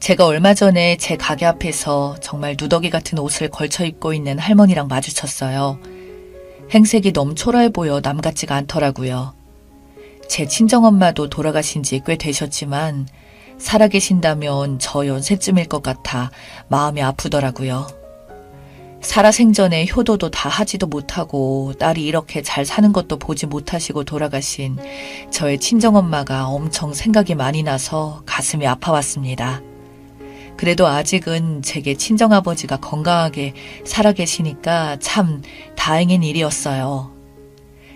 제가 얼마 전에 제 가게 앞에서 정말 누더기 같은 옷을 걸쳐 입고 있는 할머니랑 마주쳤어요. 행색이 너무 초라해 보여 남 같지가 않더라고요. 제 친정엄마도 돌아가신 지 꽤 되셨지만 살아계신다면 저 연세쯤일 것 같아 마음이 아프더라고요. 살아생전에 효도도 다 하지도 못하고 딸이 이렇게 잘 사는 것도 보지 못하시고 돌아가신 저의 친정엄마가 엄청 생각이 많이 나서 가슴이 아파왔습니다. 그래도 아직은 제게 친정아버지가 건강하게 살아계시니까 참 다행인 일이었어요.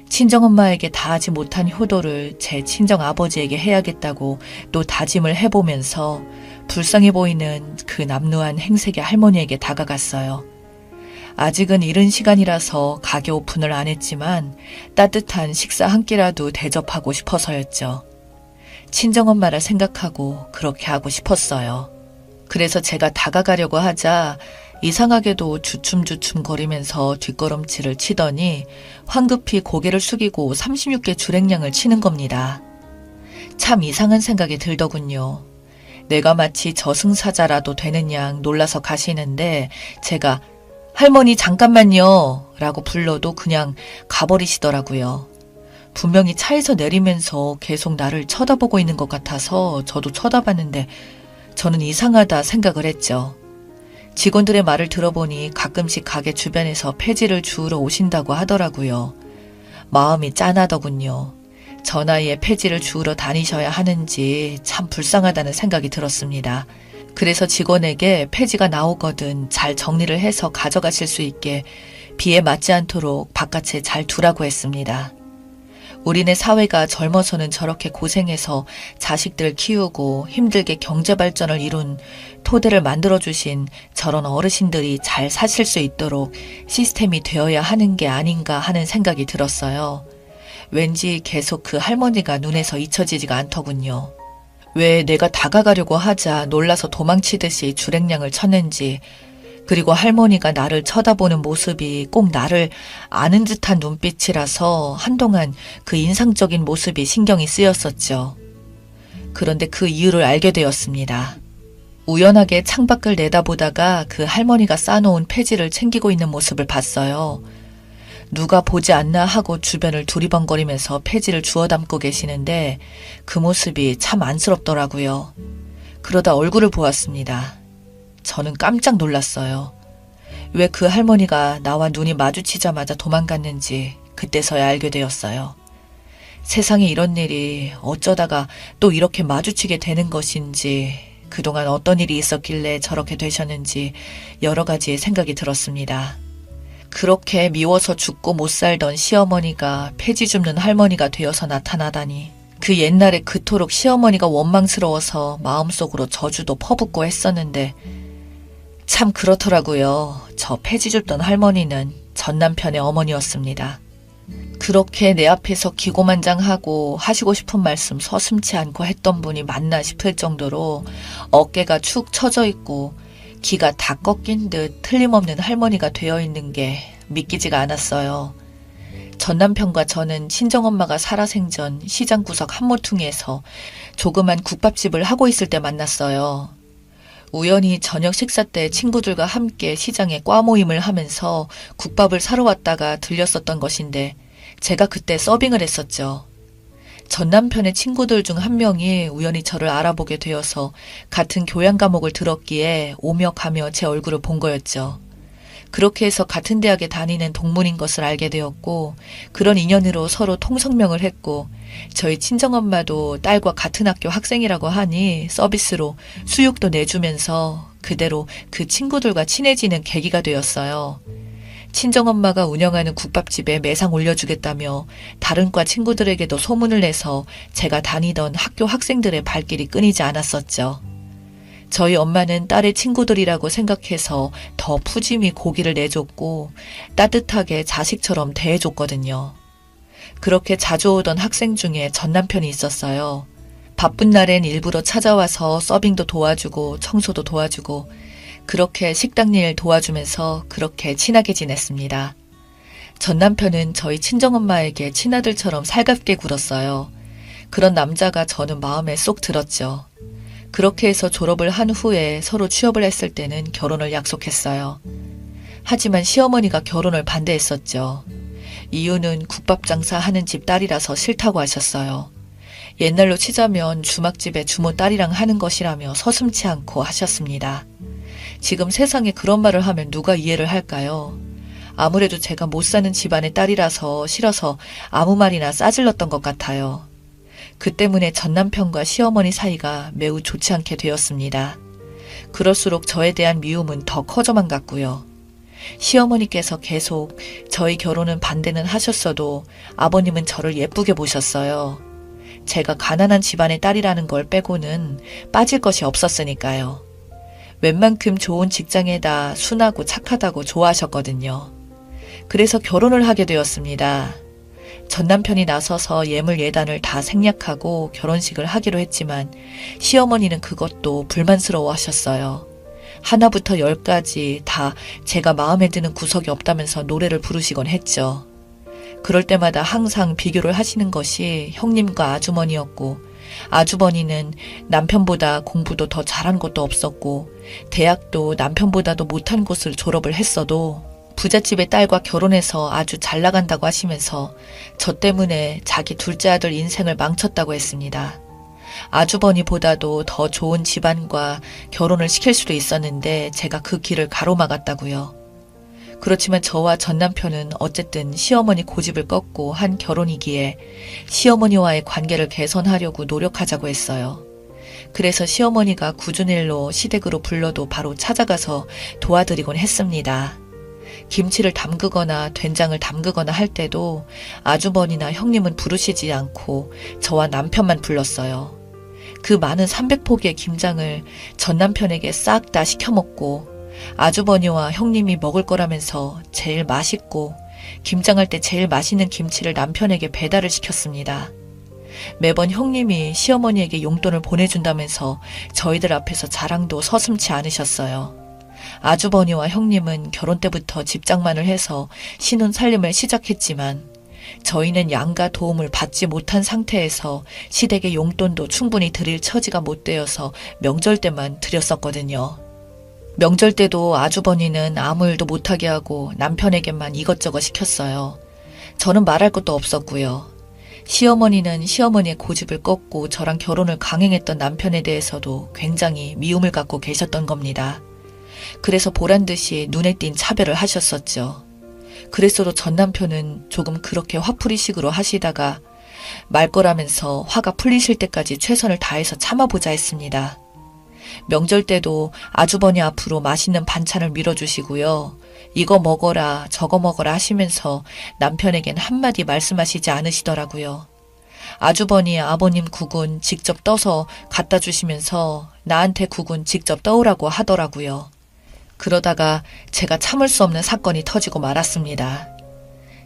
친정엄마에게 다하지 못한 효도를 제 친정아버지에게 해야겠다고 또 다짐을 해보면서 불쌍해 보이는 그 남루한 행색의 할머니에게 다가갔어요. 아직은 이른 시간이라서 가게 오픈을 안 했지만 따뜻한 식사 한 끼라도 대접하고 싶어서였죠. 친정엄마를 생각하고 그렇게 하고 싶었어요. 그래서 제가 다가가려고 하자 이상하게도 주춤주춤 거리면서 뒷걸음질을 치더니 황급히 고개를 숙이고 36개 주랭량을 치는 겁니다. 참 이상한 생각이 들더군요. 내가 마치 저승사자라도 되는 양 놀라서 가시는데 제가 할머니 잠깐만요 라고 불러도 그냥 가버리시더라고요. 분명히 차에서 내리면서 계속 나를 쳐다보고 있는 것 같아서 저도 쳐다봤는데 저는 이상하다 생각을 했죠. 직원들의 말을 들어보니 가끔씩 가게 주변에서 폐지를 주우러 오신다고 하더라고요. 마음이 짠하더군요. 저 나이에 폐지를 주우러 다니셔야 하는지 참 불쌍하다는 생각이 들었습니다. 그래서 직원에게 폐지가 나오거든 잘 정리를 해서 가져가실 수 있게 비에 맞지 않도록 바깥에 잘 두라고 했습니다. 우리네 사회가 젊어서는 저렇게 고생해서 자식들 키우고 힘들게 경제발전을 이룬 토대를 만들어주신 저런 어르신들이 잘 사실 수 있도록 시스템이 되어야 하는 게 아닌가 하는 생각이 들었어요. 왠지 계속 그 할머니가 눈에서 잊혀지지가 않더군요. 왜 내가 다가가려고 하자 놀라서 도망치듯이 주랭량을 쳤는지, 그리고 할머니가 나를 쳐다보는 모습이 꼭 나를 아는 듯한 눈빛이라서 한동안 그 인상적인 모습이 신경이 쓰였었죠. 그런데 그 이유를 알게 되었습니다. 우연하게 창밖을 내다보다가 그 할머니가 싸놓은 폐지를 챙기고 있는 모습을 봤어요. 누가 보지 않나 하고 주변을 두리번거리면서 폐지를 주워 담고 계시는데 그 모습이 참 안쓰럽더라고요. 그러다 얼굴을 보았습니다. 저는 깜짝 놀랐어요. 왜 그 할머니가 나와 눈이 마주치자마자 도망갔는지 그때서야 알게 되었어요. 세상에 이런 일이 어쩌다가 또 이렇게 마주치게 되는 것인지, 그동안 어떤 일이 있었길래 저렇게 되셨는지 여러 가지의 생각이 들었습니다. 그렇게 미워서 죽고 못 살던 시어머니가 폐지 줍는 할머니가 되어서 나타나다니, 그 옛날에 그토록 시어머니가 원망스러워서 마음속으로 저주도 퍼붓고 했었는데 참 그렇더라고요. 저 폐지 줍던 할머니는 전 남편의 어머니였습니다. 그렇게 내 앞에서 기고만장하고 하시고 싶은 말씀 서슴지 않고 했던 분이 맞나 싶을 정도로 어깨가 축 처져 있고 기가 다 꺾인 듯 틀림없는 할머니가 되어 있는 게 믿기지가 않았어요. 전 남편과 저는 친정엄마가 살아생전 시장 구석 한 모퉁이에서 조그만 국밥집을 하고 있을 때 만났어요. 우연히 저녁 식사 때 친구들과 함께 시장에 과 모임을 하면서 국밥을 사러 왔다가 들렸었던 것인데 제가 그때 서빙을 했었죠. 전 남편의 친구들 중 한 명이 우연히 저를 알아보게 되어서 같은 교양 과목을 들었기에 오며 가며 제 얼굴을 본 거였죠. 그렇게 해서 같은 대학에 다니는 동문인 것을 알게 되었고, 그런 인연으로 서로 통성명을 했고, 저희 친정엄마도 딸과 같은 학교 학생이라고 하니 서비스로 수육도 내주면서 그대로 그 친구들과 친해지는 계기가 되었어요. 친정엄마가 운영하는 국밥집에 매상 올려주겠다며 다른 과 친구들에게도 소문을 내서 제가 다니던 학교 학생들의 발길이 끊이지 않았었죠. 저희 엄마는 딸의 친구들이라고 생각해서 더 푸짐히 고기를 내줬고 따뜻하게 자식처럼 대해줬거든요. 그렇게 자주 오던 학생 중에 전 남편이 있었어요. 바쁜 날엔 일부러 찾아와서 서빙도 도와주고 청소도 도와주고 그렇게 식당 일 도와주면서 그렇게 친하게 지냈습니다. 전 남편은 저희 친정엄마에게 친아들처럼 살갑게 굴었어요. 그런 남자가 저는 마음에 쏙 들었죠. 그렇게 해서 졸업을 한 후에 서로 취업을 했을 때는 결혼을 약속했어요. 하지만 시어머니가 결혼을 반대했었죠. 이유는 국밥 장사하는 집 딸이라서 싫다고 하셨어요. 옛날로 치자면 주막집에 주모 딸이랑 하는 것이라며 서슴지 않고 하셨습니다. 지금 세상에 그런 말을 하면 누가 이해를 할까요? 아무래도 제가 못 사는 집안의 딸이라서 싫어서 아무 말이나 싸질렀던 것 같아요. 그 때문에 전남편과 시어머니 사이가 매우 좋지 않게 되었습니다. 그럴수록 저에 대한 미움은 더 커져만 갔고요. 시어머니께서 계속 저희 결혼은 반대는 하셨어도 아버님은 저를 예쁘게 보셨어요. 제가 가난한 집안의 딸이라는 걸 빼고는 빠질 것이 없었으니까요. 웬만큼 좋은 직장에다 순하고 착하다고 좋아하셨거든요. 그래서 결혼을 하게 되었습니다. 전남편이 나서서 예물 예단을 다 생략하고 결혼식을 하기로 했지만 시어머니는 그것도 불만스러워 하셨어요. 하나부터 10까지 다 제가 마음에 드는 구석이 없다면서 노래를 부르시곤 했죠. 그럴 때마다 항상 비교를 하시는 것이 형님과 아주머니였고, 아주버니는 남편보다 공부도 더 잘한 것도 없었고 대학도 남편보다도 못한 곳을 졸업을 했어도 부잣집의 딸과 결혼해서 아주 잘 나간다고 하시면서 저 때문에 자기 둘째 아들 인생을 망쳤다고 했습니다. 아주버니보다도 더 좋은 집안과 결혼을 시킬 수도 있었는데 제가 그 길을 가로막았다고요. 그렇지만 저와 전남편은 어쨌든 시어머니 고집을 꺾고 한 결혼이기에 시어머니와의 관계를 개선하려고 노력하자고 했어요. 그래서 시어머니가 굳은 일로 시댁으로 불러도 바로 찾아가서 도와드리곤 했습니다. 김치를 담그거나 된장을 담그거나 할 때도 아주버니나 형님은 부르시지 않고 저와 남편만 불렀어요. 그 많은 300포기의 김장을 전남편에게 싹 다 시켜먹고 아주버니와 형님이 먹을 거라면서 제일 맛있고 김장할 때 제일 맛있는 김치를 남편에게 배달을 시켰습니다. 매번 형님이 시어머니에게 용돈을 보내준다면서 저희들 앞에서 자랑도 서슴지 않으셨어요. 아주버니와 형님은 결혼 때부터 집장만을 해서 신혼 살림을 시작했지만 저희는 양가 도움을 받지 못한 상태에서 시댁의 용돈도 충분히 드릴 처지가 못 되어서 명절 때만 드렸었거든요. 명절 때도 아주버니는 아무 일도 못하게 하고 남편에게만 이것저것 시켰어요. 저는 말할 것도 없었고요. 시어머니는 시어머니의 고집을 꺾고 저랑 결혼을 강행했던 남편에 대해서도 굉장히 미움을 갖고 계셨던 겁니다. 그래서 보란듯이 눈에 띈 차별을 하셨었죠. 그랬어도 전 남편은 조금 그렇게 화풀이식으로 하시다가 말 거라면서 화가 풀리실 때까지 최선을 다해서 참아보자 했습니다. 명절 때도 아주버니 앞으로 맛있는 반찬을 밀어주시고요. 이거 먹어라 저거 먹어라 하시면서 남편에겐 한마디 말씀하시지 않으시더라고요. 아주버니 아버님 국은 직접 떠서 갖다 주시면서 나한테 국은 직접 떠오라고 하더라고요. 그러다가 제가 참을 수 없는 사건이 터지고 말았습니다.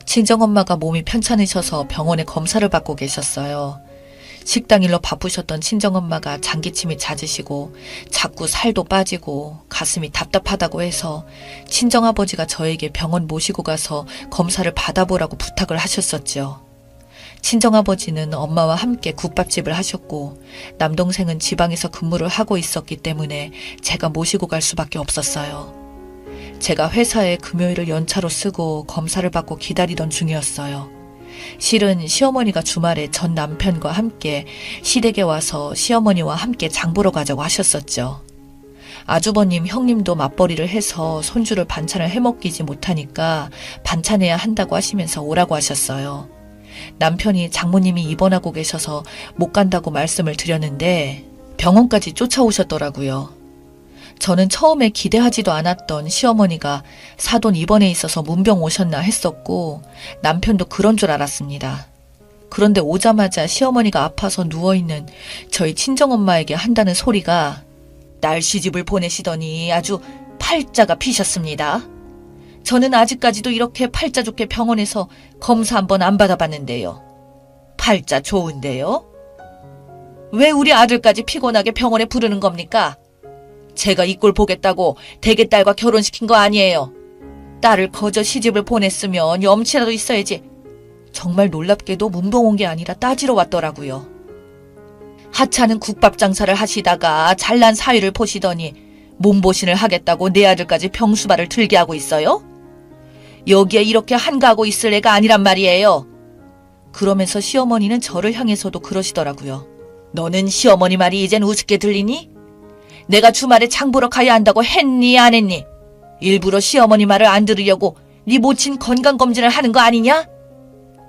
친정엄마가 몸이 편찮으셔서 병원에 검사를 받고 계셨어요. 식당 일로 바쁘셨던 친정엄마가 장기침이 잦으시고 자꾸 살도 빠지고 가슴이 답답하다고 해서 친정아버지가 저에게 병원 모시고 가서 검사를 받아보라고 부탁을 하셨었죠. 친정아버지는 엄마와 함께 국밥집을 하셨고 남동생은 지방에서 근무를 하고 있었기 때문에 제가 모시고 갈 수밖에 없었어요. 제가 회사에 금요일을 연차로 쓰고 검사를 받고 기다리던 중이었어요. 실은 시어머니가 주말에 전 남편과 함께 시댁에 와서 시어머니와 함께 장 보러 가자고 하셨었죠. 아주버님, 형님도 맞벌이를 해서 손주를 반찬을 해먹이지 못하니까 반찬해야 한다고 하시면서 오라고 하셨어요. 남편이 장모님이 입원하고 계셔서 못 간다고 말씀을 드렸는데 병원까지 쫓아오셨더라고요. 저는 처음에 기대하지도 않았던 시어머니가 사돈 입원에 있어서 문병 오셨나 했었고 남편도 그런 줄 알았습니다. 그런데 오자마자 시어머니가 아파서 누워있는 저희 친정엄마에게 한다는 소리가 날 시집을 보내시더니 아주 팔자가 피셨습니다. 저는 아직까지도 이렇게 팔자 좋게 병원에서 검사 한번 안 받아봤는데요. 팔자 좋은데요? 왜 우리 아들까지 피곤하게 병원에 부르는 겁니까? 제가 이 꼴 보겠다고 대개딸과 결혼시킨 거 아니에요. 딸을 거저 시집을 보냈으면 염치라도 있어야지. 정말 놀랍게도 문병 온 게 아니라 따지러 왔더라고요. 하찮은 국밥 장사를 하시다가 잘난 사위를 보시더니 몸보신을 하겠다고 내 아들까지 병수발을 들게 하고 있어요? 여기에 이렇게 한가하고 있을 애가 아니란 말이에요. 그러면서 시어머니는 저를 향해서도 그러시더라고요. 너는 시어머니 말이 이젠 우습게 들리니? 내가 주말에 장 보러 가야 한다고 했니 안 했니? 일부러 시어머니 말을 안 들으려고 네 모친 건강검진을 하는 거 아니냐?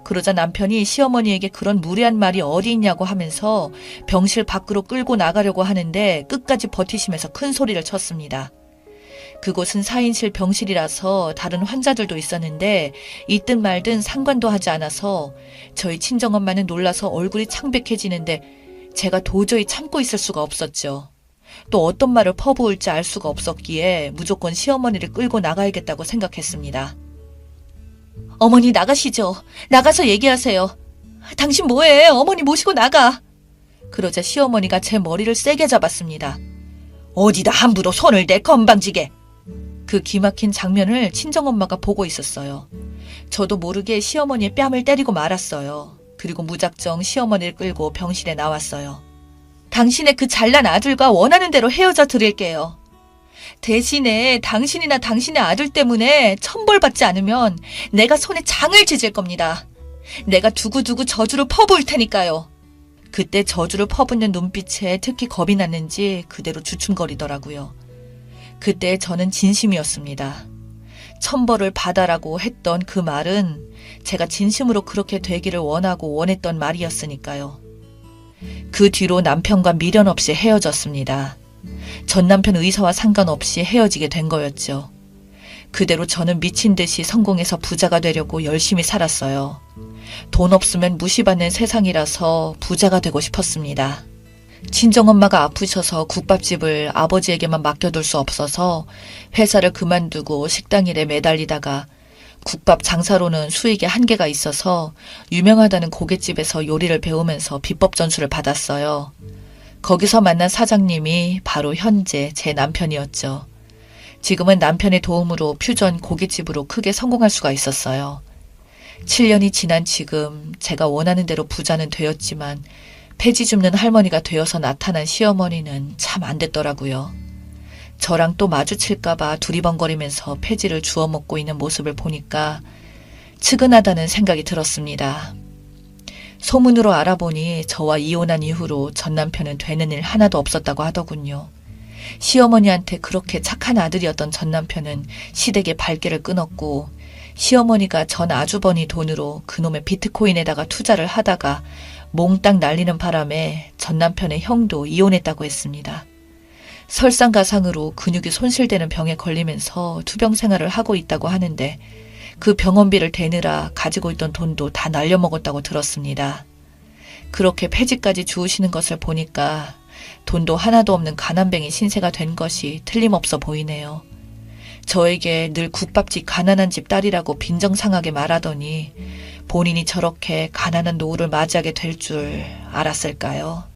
그러자 남편이 시어머니에게 그런 무례한 말이 어디 있냐고 하면서 병실 밖으로 끌고 나가려고 하는데 끝까지 버티시면서 큰 소리를 쳤습니다. 그곳은 4인실 병실이라서 다른 환자들도 있었는데 있든 말든 상관도 하지 않아서 저희 친정엄마는 놀라서 얼굴이 창백해지는데 제가 도저히 참고 있을 수가 없었죠. 또 어떤 말을 퍼부을지 알 수가 없었기에 무조건 시어머니를 끌고 나가야겠다고 생각했습니다. 어머니 나가시죠. 나가서 얘기하세요. 당신 뭐해? 어머니 모시고 나가. 그러자 시어머니가 제 머리를 세게 잡았습니다. 어디다 함부로 손을 대 건방지게. 그 기막힌 장면을 친정엄마가 보고 있었어요. 저도 모르게 시어머니의 뺨을 때리고 말았어요. 그리고 무작정 시어머니를 끌고 병실에 나왔어요. 당신의 그 잘난 아들과 원하는 대로 헤어져 드릴게요. 대신에 당신이나 당신의 아들 때문에 천벌받지 않으면 내가 손에 장을 찢을 겁니다. 내가 두고두고 저주를 퍼부을 테니까요. 그때 저주를 퍼붓는 눈빛에 특히 겁이 났는지 그대로 주춤거리더라고요. 그때 저는 진심이었습니다. 천벌을 받아라고 했던 그 말은 제가 진심으로 그렇게 되기를 원하고 원했던 말이었으니까요. 그 뒤로 남편과 미련 없이 헤어졌습니다. 전 남편 의사와 상관없이 헤어지게 된 거였죠. 그대로 저는 미친 듯이 성공해서 부자가 되려고 열심히 살았어요. 돈 없으면 무시받는 세상이라서 부자가 되고 싶었습니다. 친정엄마가 아프셔서 국밥집을 아버지에게만 맡겨둘 수 없어서 회사를 그만두고 식당 일에 매달리다가 국밥 장사로는 수익에 한계가 있어서 유명하다는 고깃집에서 요리를 배우면서 비법 전수를 받았어요. 거기서 만난 사장님이 바로 현재 제 남편이었죠. 지금은 남편의 도움으로 퓨전 고깃집으로 크게 성공할 수가 있었어요. 7년이 지난 지금 제가 원하는 대로 부자는 되었지만 폐지 줍는 할머니가 되어서 나타난 시어머니는 참 안 됐더라고요. 저랑 또 마주칠까봐 두리번거리면서 폐지를 주워 먹고 있는 모습을 보니까 측은하다는 생각이 들었습니다. 소문으로 알아보니 저와 이혼한 이후로 전 남편은 되는 일 하나도 없었다고 하더군요. 시어머니한테 그렇게 착한 아들이었던 전 남편은 시댁의 발길을 끊었고 시어머니가 전 아주버니 돈으로 그놈의 비트코인에다가 투자를 하다가 몽땅 날리는 바람에 전 남편의 형도 이혼했다고 했습니다. 설상가상으로 근육이 손실되는 병에 걸리면서 투병 생활을 하고 있다고 하는데 그 병원비를 대느라 가지고 있던 돈도 다 날려먹었다고 들었습니다. 그렇게 폐지까지 주우시는 것을 보니까 돈도 하나도 없는 가난뱅이 신세가 된 것이 틀림없어 보이네요. 저에게 늘 국밥집 가난한 집 딸이라고 빈정상하게 말하더니 본인이 저렇게 가난한 노후를 맞이하게 될 줄 알았을까요?